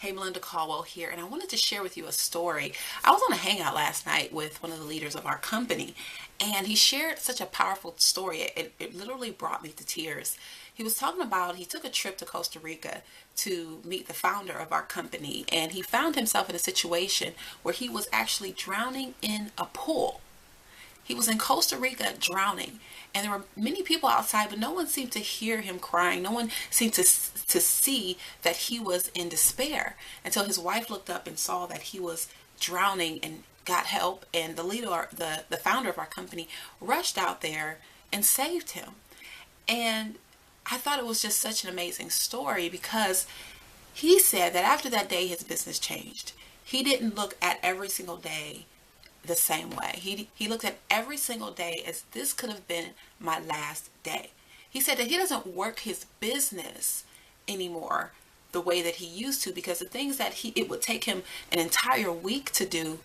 Hey, Melinda Caldwell here, and I wanted to share with you a story. I was on a hangout last night with one of the leaders of our company, and he shared such a powerful story. It literally brought me to tears. He was talking about he took a trip to Costa Rica to meet the founder of our company, and he found himself in a situation where he was actually drowning in a pool. He was in Costa Rica drowning, and there were many people outside, but no one seemed to hear him crying. No one seemed to see that he was in despair until his wife looked up and saw that he was drowning and got help. And the leader, the founder of our company, rushed out there and saved him. And I thought it was just such an amazing story because he said that after that day, his business changed. He didn't look at every single day the same way. He looked at every single day as this could have been my last day. He said that he doesn't work his business anymore the way that he used to because the things that it would take him an entire week to do,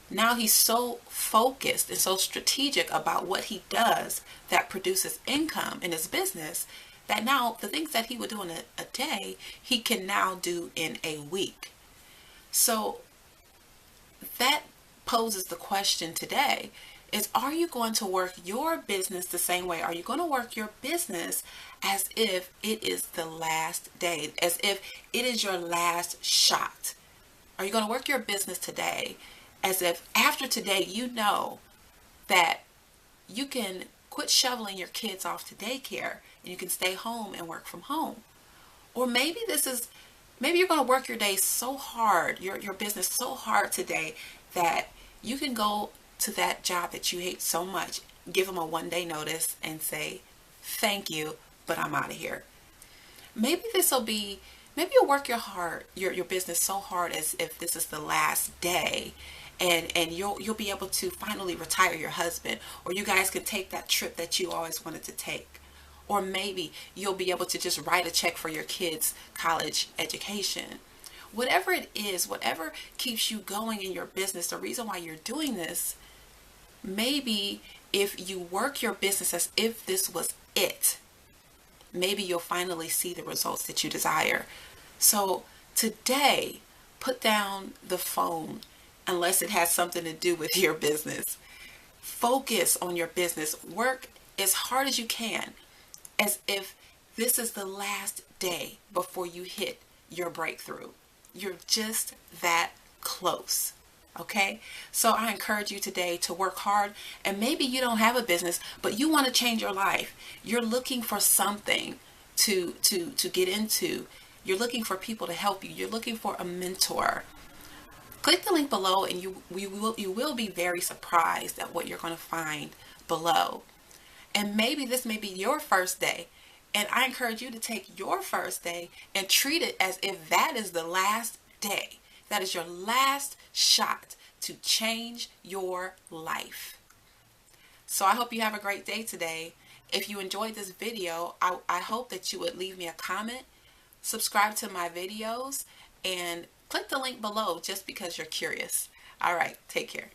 now he's so focused and so strategic about what he does that produces income in his business that now the things that he would do in a day, he can now do in a week. So that poses the question today is, are you going to work your business the same way? Are you going to work your business as if it is the last day, as if it is your last shot? Are you going to work your business today as if after today you know that you can quit shoveling your kids off to daycare and you can stay home and work from home? Or maybe you're going to work your day so hard, your business so hard today that you can go to that job that you hate so much, give them a 1-day notice and say, thank you, but I'm out of here. Maybe you'll work your business so hard as if this is the last day, and you'll be able to finally retire your husband, or you guys can take that trip that you always wanted to take. Or maybe you'll be able to just write a check for your kids' college education. Whatever it is, whatever keeps you going in your business, the reason why you're doing this, maybe if you work your business as if this was it, maybe you'll finally see the results that you desire. So today, put down the phone unless it has something to do with your business. Focus on your business. Work as hard as you can as if this is the last day before you hit your breakthrough. You're just that close. Okay? So I encourage you today to work hard, and maybe you don't have a business, but you want to change your life. You're looking for something to get into. You're looking for people to help you. You're looking for a mentor. Click the link below and you will be very surprised at what you're going to find below. And maybe this may be your first day. And I encourage you to take your first day and treat it as if that is the last day. That is your last shot to change your life. So I hope you have a great day today. If you enjoyed this video, I hope that you would leave me a comment, subscribe to my videos, and click the link below just because you're curious. All right, take care.